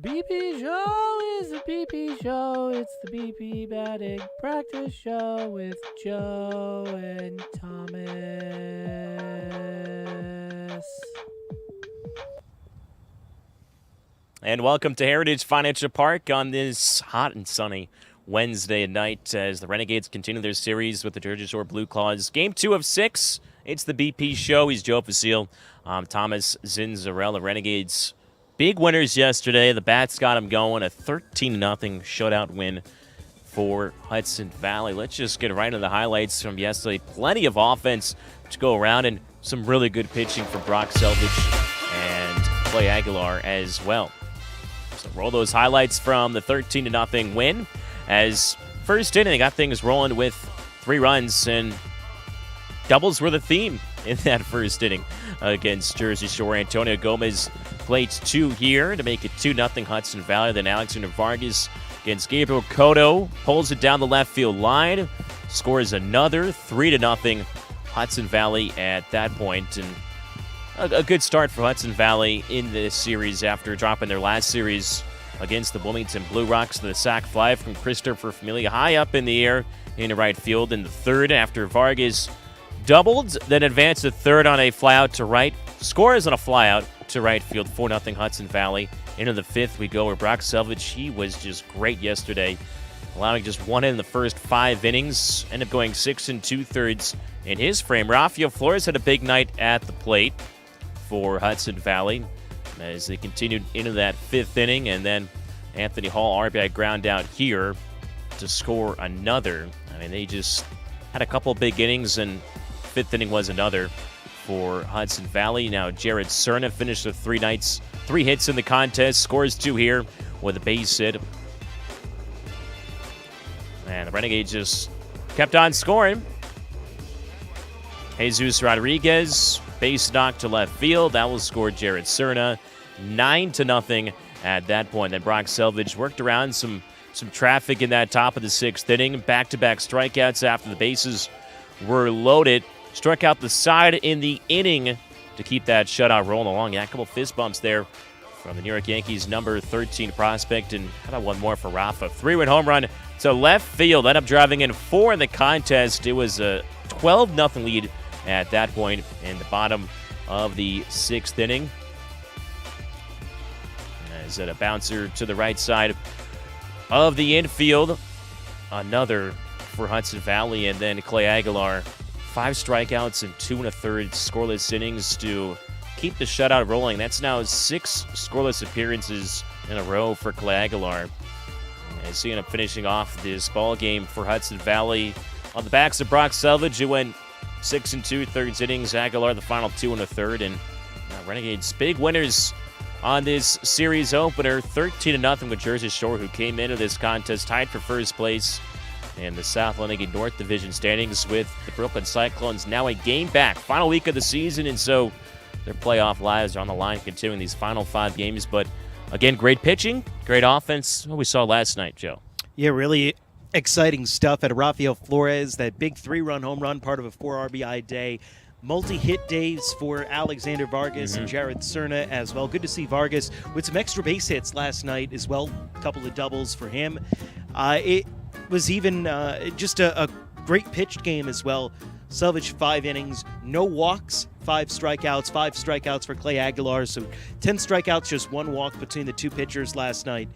BP Show. It's the BP Show. It's the BP batting practice show with Joe and Thomas. And welcome to Heritage Financial Park on this hot and sunny Wednesday night as the Renegades continue their series with the Jersey Shore Blue Claws. Game 2 of 6. It's the BP Show. He's Joe Facile. Thomas Zinzarella. Renegades big winners yesterday. The Bats got them going. A 13-0 shutout win for Hudson Valley. Let's just get right into the highlights from yesterday. Plenty of offense to go around and some really good pitching from Brock Selvage and Clay Aguilar as well. So roll those highlights from the 13-0 win. As first inning, they got things rolling with 3 runs, and doubles were the theme in that first inning against Jersey Shore. Antonio Gomez plates 2 here to make it 2-0 Hudson Valley. Then Alexander Vargas against Gabriel Cotto pulls it down the left field line, scores another 3-0 Hudson Valley at that point. And a good start for Hudson Valley in this series after dropping their last series against the Bloomington Blue Rocks. The sac fly from Christopher Familia high up in the air into right field in the third after Vargas doubled, then advanced to third on a flyout to right, scores on a flyout to right field, 4-0 Hudson Valley. Into the fifth we go where Brock Selvage, he was just great yesterday, allowing just 1 in the first 5 innings, ended up going 6 2/3 in his frame. Rafael Flores had a big night at the plate for Hudson Valley as they continued into that 5th inning, and then Anthony Hall RBI ground out here to score another. I mean, they just had a couple big innings, and 5th inning was another for Hudson Valley. Now Jared Cerna finished with 3 hits in the contest, scores 2 here with a base hit. And the Renegades just kept on scoring. Jesus Rodriguez, base knock to left field. That will score Jared Cerna, 9-0 at that point. Then Brock Selvage worked around some traffic in that top of the 6th inning. Back-to-back strikeouts after the bases were loaded. Struck out the side in the inning to keep that shutout rolling along. Yeah, a couple fist bumps there from the New York Yankees' number 13 prospect. And how about one more for Rafa? 3-run home run to left field. Ended up driving in 4 in the contest. It was a 12-0 lead at that point in the bottom of the 6th inning. As a bouncer to the right side of the infield. Another for Hudson Valley, and then Clay Aguilar. 5 strikeouts and 2 1/3 scoreless innings to keep the shutout rolling. That's now 6 scoreless appearances in a row for Clay Aguilar. As he ended up finishing off this ball game for Hudson Valley on the backs of Brock Selvage, who went 6 2/3 innings. Aguilar the final 2 1/3, and Renegades big winners on this series opener, 13-0 with Jersey Shore, who came into this contest tied for first place in the South Atlantic North Division standings, with the Brooklyn Cyclones now a game back. Final week of the season, and so their playoff lives are on the line continuing these final 5 games. But again, great pitching, great offense. What we saw last night, Joe. Yeah, really exciting stuff at Rafael Flores, that big 3-run home run, part of a 4 RBI day. Multi-hit days for Alexander Vargas and Jared Cerna as well. Good to see Vargas with some extra base hits last night as well. A couple of doubles for him. It was even just a great pitched game as well. Selvage 5 innings, no walks, 5 strikeouts for Clay Aguilar. So 10 strikeouts, just 1 walk between the 2 pitchers last night.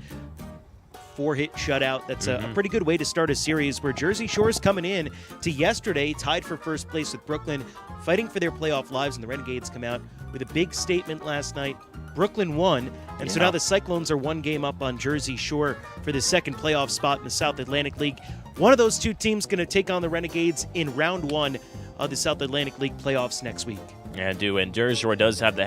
4-hit shutout. That's a pretty good way to start a series where Jersey Shore's coming in to yesterday, tied for first place with Brooklyn, fighting for their playoff lives, and the Renegades come out with a big statement last night. Brooklyn won, and so now the Cyclones are 1 game up on Jersey Shore for the 2nd playoff spot in the South Atlantic League. One of those 2 teams going to take on the Renegades in round 1 of the South Atlantic League playoffs next week. Yeah, and Jersey Shore does have the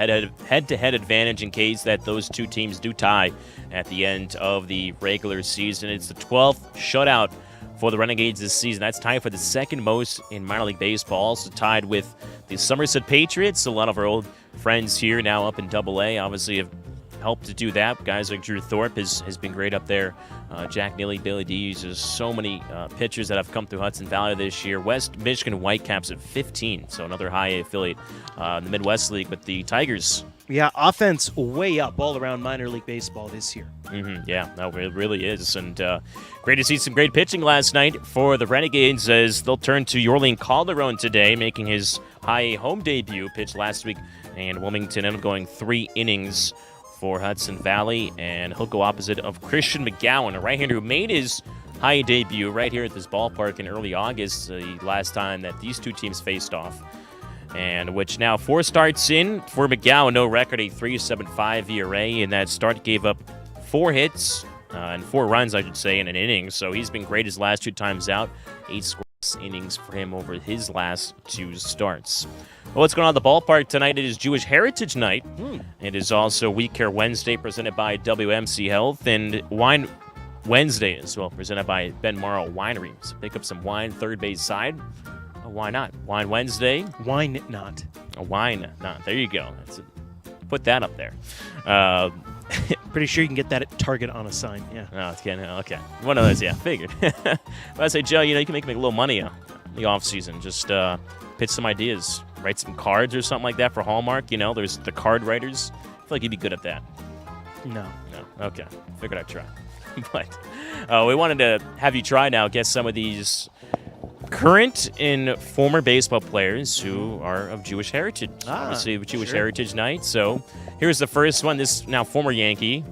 head-to-head advantage in case that those 2 teams do tie at the end of the regular season. It's the 12th shutout for the Renegades this season. That's tied for the 2nd most in minor league baseball, also tied with the Somerset Patriots. A lot of our old friends here now up in Double-A obviously have helped to do that. Guys like Drew Thorpe has been great up there. Jack Neely, Billy D. There's so many pitchers that have come through Hudson Valley this year. West Michigan Whitecaps at 15, so another high A affiliate in the Midwest League. But the Tigers Yeah, offense way up all around minor league baseball this year. Yeah, no, it really is. And great to see some great pitching last night for the Renegades as they'll turn to Yorlene Calderon today, making his high home debut. Pitched last week, and Wilmington ended up going 3 innings for Hudson Valley. And he'll go opposite of Christian McGowan, a right-hander who made his high debut right here at this ballpark in early August, the last time that these two teams faced off. And which now 4 starts in for McGowan, no record, a 3.75 ERA, and that start gave up 4 hits and 4 runs, I should say, in an inning. So he's been great his last 2 times out. 8 scoreless innings for him over his last 2 starts. Well, what's going on at the ballpark tonight? It is Jewish Heritage Night. It is also We Care Wednesday, presented by WMC Health, and Wine Wednesday as well, presented by Ben Morrow Winery. So pick up some wine, third base side. Why not? Wine Wednesday. Wine not. A wine not. There you go. Put that up there. Pretty sure you can get that at Target on a sign. Yeah. Oh, okay. One of those, yeah. Figured. But I say, Joe, you can make a little money in the off season. Just pitch some ideas, write some cards or something like that for Hallmark. There's the card writers. I feel like you'd be good at that. No. Okay. Figured I'd try. But we wanted to have you try now. Guess some of these current and former baseball players who are of Jewish heritage. Obviously, Jewish Heritage Night. So here's the first one. This now former Yankee,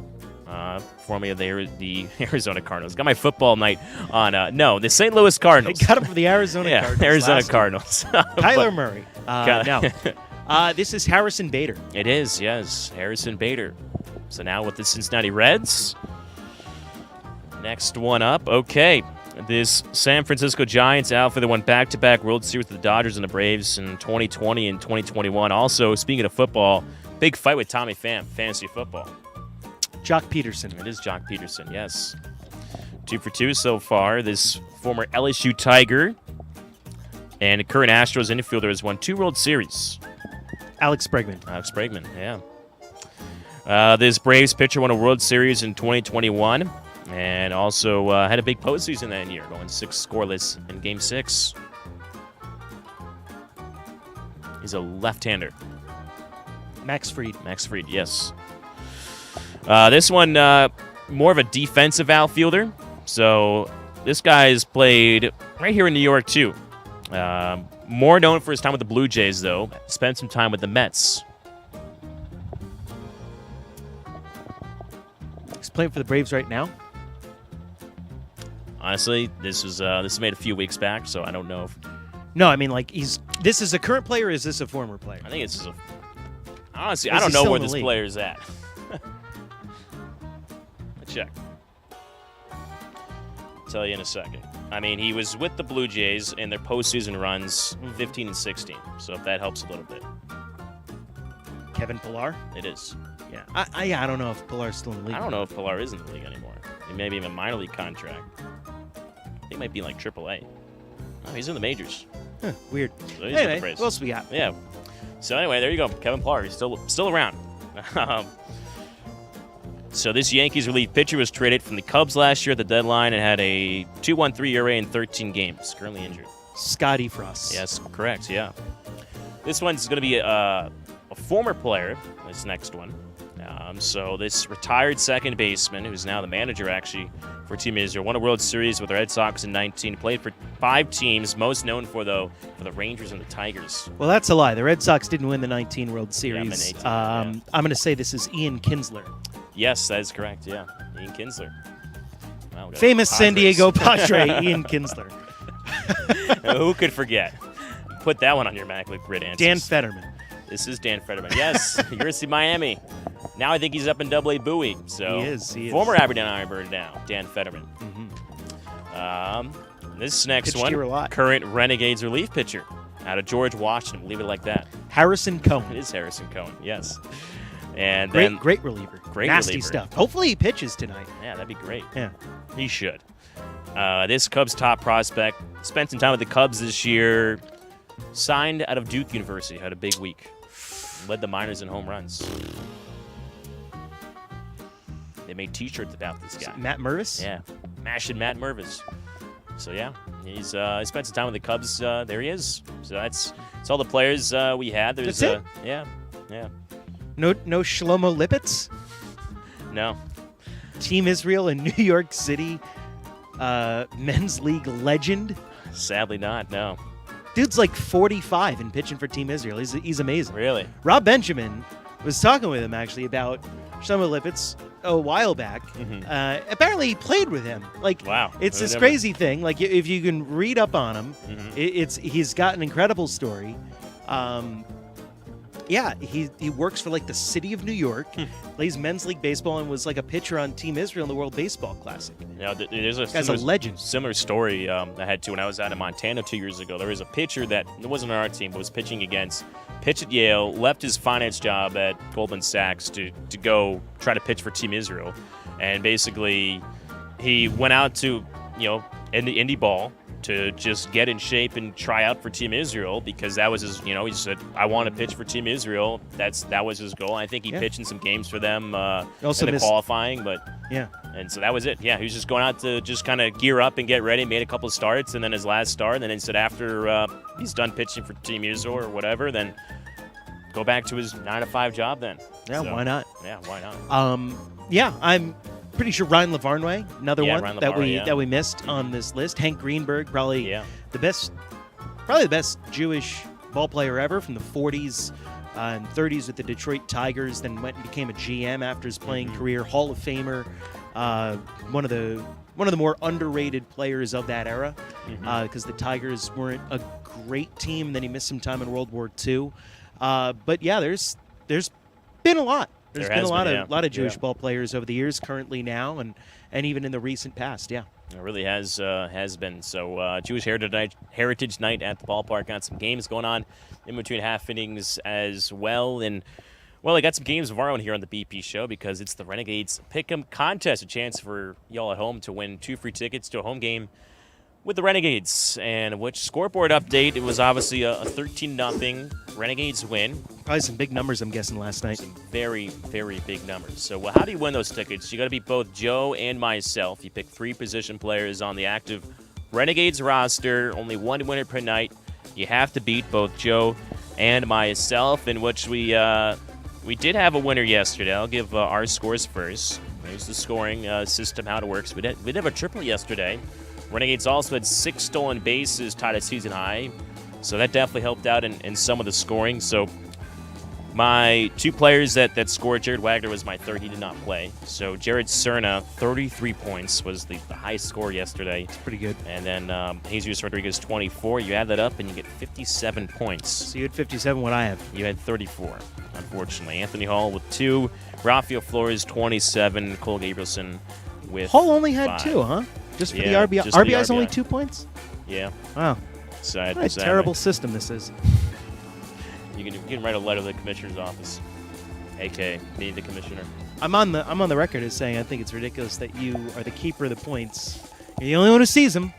formerly of the Arizona Cardinals. Got my football night on, the St. Louis Cardinals. I got him for the Arizona Cardinals. Arizona Cardinals. Kyler Murray. No. This is Harrison Bader. It is, yes. Harrison Bader. So now with the Cincinnati Reds. Next one up. Okay. This San Francisco Giants outfit that won back-to-back World Series with the Dodgers and the Braves in 2020 and 2021. Also, speaking of football, big fight with Tommy Pham, fantasy football. Jock Peterson. It is Jock Peterson, yes. 2 for 2 so far. This former LSU Tiger and current Astros infielder has won 2 World Series. Alex Bregman, yeah. This Braves pitcher won a World Series in 2021. And also had a big postseason that year, going 6 scoreless in Game 6. He's a left-hander. Max Fried, yes. This one, more of a defensive outfielder. So this guy's played right here in New York, too. More known for his time with the Blue Jays, though. Spent some time with the Mets. He's playing for the Braves right now. Honestly, this was made a few weeks back, so I don't know if. No, I mean this is a current player or is this a former player? I think it's honestly, I don't know where this player's at. Let's check. I'll tell you in a second. I mean, he was with the Blue Jays in their postseason runs, 15 and 16. So if that helps a little bit. Kevin Pillar? It is. Yeah. I don't know if Pillar's still in the league. I don't know if Pillar is in the league anymore. He may be in a minor league contract. He might be in like AAA. Oh, he's in the majors. Huh, weird. So he's anyway, with the Braves. what else we got? Yeah. So anyway, there you go. Kevin Pillar. He's still around. So this Yankees relief pitcher was traded from the Cubs last year at the deadline and had a 2.13 ERA in 13 games. Currently injured. Scotty Frost. Yes, correct. Yeah. This one's going to be a former player. This next one. So this retired second baseman, who's now the manager actually for Team Israel, won a World Series with the Red Sox in 19. Played for 5 teams, most known for the Rangers and the Tigers. Well, that's a lie. The Red Sox didn't win the 19 World Series. 18, I'm going to say this is Ian Kinsler. Yes, that is correct. Yeah, Ian Kinsler. Wow, famous San Diego Padre, Ian Kinsler. Who could forget? Put that one on your Mac Grid answers. Dan Fetterman. This is Dan Fetterman. Yes, University of Miami. Now I think he's up in Double-A Bowie. So he is. Former Aberdeen Ironbird now, Dan Fetterman. This next Pitched one, here a lot. current Renegades relief pitcher out of George Washington. We'll leave it like that. Harrison Cohen. It is Harrison Cohen. Yes. And great reliever. Great Nasty reliever. stuff. Hopefully he pitches tonight. Yeah, that'd be great. Yeah. He should. This Cubs top prospect spent some time with the Cubs this year. Signed out of Duke University. Had a big week. Led the minors in home runs. They made T-shirts about this guy. Matt Mervis? Yeah. Mashing Matt Mervis. So, yeah. He spent some time with the Cubs. There he is. So, that's all the players we had. That's it? Yeah. No Shlomo Lipitz? No. Team Israel in New York City, men's league legend. Sadly not, no. Dude's like 45 and pitching for Team Israel. He's amazing. Really? Rob Benjamin was talking with him actually about Shlomo Lipitz a while back. Apparently he played with him. Like, Wow. it's I this never- crazy thing. Like, if you can read up on him, Mhm. he's got an incredible story. Yeah, he works for like the city of New York, plays men's league baseball, and was like a pitcher on Team Israel in the World Baseball Classic. You know, there's a Guy's a legend. similar story I had to when I was out in Montana 2 years ago. There was a pitcher that it wasn't on our team, but was pitching against. Pitched at Yale, left his finance job at Goldman Sachs to go try to pitch for Team Israel, and basically he went out to indie ball to just get in shape and try out for Team Israel because that was his. He said, "I want to pitch for Team Israel." That was his goal. I think he pitched in some games for them Also in the missed- qualifying, but. Yeah. And so that was it. Yeah, he was just going out to just kind of gear up and get ready. Made a couple of starts, and then his last start. And then he said after he's done pitching for Team Israel or whatever, then go back to his 9-to-5 job. Then Yeah, So, why not? Yeah, why not? Yeah, I'm pretty sure Ryan Lavarnway, another Yeah, one Ryan that Lavarnway, we missed on this list. Hank Greenberg, probably Yeah. the best Jewish ball player ever from the 40s and 30s with the Detroit Tigers. Then went and became a GM after his playing career. Hall of Famer, one of the more underrated players of that era because the Tigers weren't a great team. Then he missed some time in World War II. But yeah, there's been a lot. There's There been has a been, lot of yeah. Jewish ball players over the years, currently now, and even in the recent past. Yeah. It really has been. So Jewish Heritage Night at the ballpark. Got some games going on in between half innings as well. And, well, I got some games of our own here on the BP show because it's the Renegades Pick'em contest. A chance for y'all at home to win 2 free tickets to a home game with the Renegades. And which scoreboard update, it was obviously a 13-0 Renegades win. Probably some big numbers, I'm guessing, last night. Some very, very big numbers. So how do you win those tickets? You got to beat both Joe and myself. You pick 3 position players on the active Renegades roster. Only 1 winner per night. You have to beat both Joe and myself, in which we did have a winner yesterday. I'll give our scores first. Here's the scoring system, how it works. We did have a triple yesterday. Renegades also had 6 stolen bases, tied a season high. So that definitely helped out in some of the scoring. So my 2 players that scored, Jared Wagner was my third. He did not play. So Jared Cerna, 33 points, was the highest score yesterday. It's pretty good. And then Jesus Rodriguez, 24. You add that up and you get 57 points. So you had 57, what I have. You had 34, unfortunately. Anthony Hall with 2. Rafael Flores, 27. Cole Gabrielson with Hall only had 5. 2, huh? Just for Yeah, the RBI. just for the RBI's only RBI. 2 points? Yeah. Wow. Sad, What a sad. terrible system this is. You can write a letter to the commissioner's office, a.k.a. me, the commissioner. I'm on the record as saying I think it's ridiculous that you are the keeper of the points. You're the only one who sees them.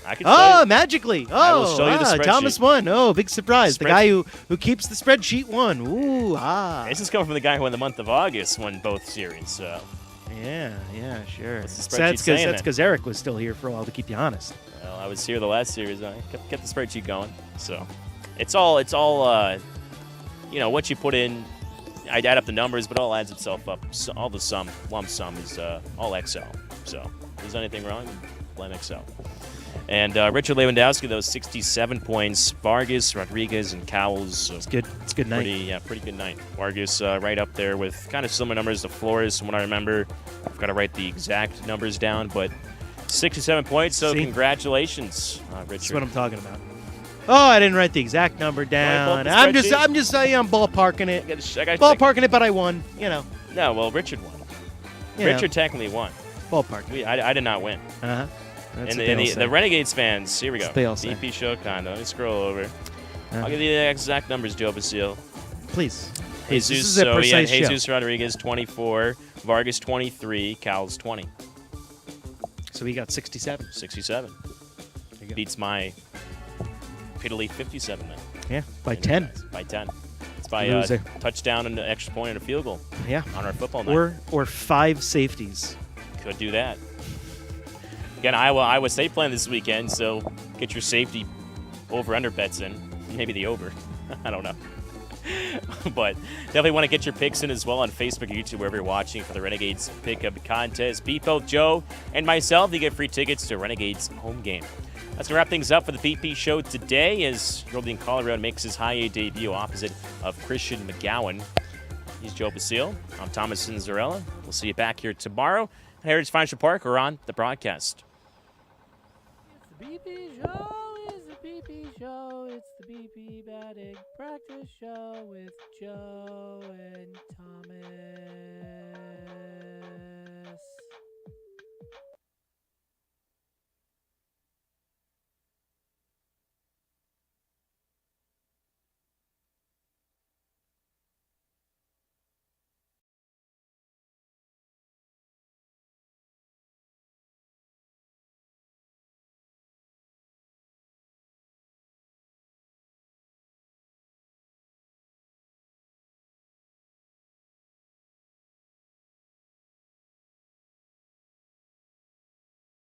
I can Oh, say magically! I will Oh, show you the spreadsheet. Thomas won. Oh, big surprise! The Spread- guy who keeps the spreadsheet won. Ooh, ah. this is coming from the guy who in the month of August won both series. So Yeah, sure. What's the So spreadsheet that's saying then? because Eric was still here for a while to keep you honest. well, I was here the last series. I kept the spreadsheet going. So it's all what you put in. I add up the numbers, but it all adds itself up. So all the lump sum is all Excel. So if there's anything wrong, blame Excel. And Richard Lewandowski, those 67 points. Vargas, Rodriguez, and Cowles. It's good. It's a good night. Pretty good night. Vargas right up there with kind of similar numbers to Flores from what I remember. I've got to write the exact numbers down, but 67 points. So See? congratulations, Richard. That's what I'm talking about. Oh, I didn't write the exact number pull up down. the I'm spreadsheet? just saying I'm ballparking it. I gotta Ballparking it, but I won. You know. No, well, Richard won. You Richard technically won. know, ballpark. I did not win. Uh huh. That's And, what the, they and all the, say. the Renegades fans, here we go. That's what they all say. BP show condo. Let me scroll over. Uh-huh. I'll give you the exact numbers, Joe Basile. Please. Jesus, This is a so he had precise show. Jesus Rodriguez 24, Vargas 23, Cowles 20, So we got 67. 67. There you go. Beats my piddly 57 then. Yeah, by 10. By 10. It's by Loser. touchdown and an extra point and a field goal Yeah. on our football night. Or 5 safeties. Could do that. Again, Iowa State playing this weekend, so get your safety over-under bets in. Maybe the over. I don't know. But definitely want to get your picks in as well on Facebook or YouTube, wherever you're watching, for the Renegades Pickup Contest. Beat both Joe and myself. You get free tickets to Renegades home game. That's going to wrap things up for the BP Show today as Robin Colorado makes his high A debut opposite of Christian McGowan. He's Joe Basile. I'm Thomas Cinzarella. We'll see you back here tomorrow at Heritage Financial Park or on the broadcast. It's the BP Show. It's the BP Show. It's the BP batting practice show with Joe and Thomas.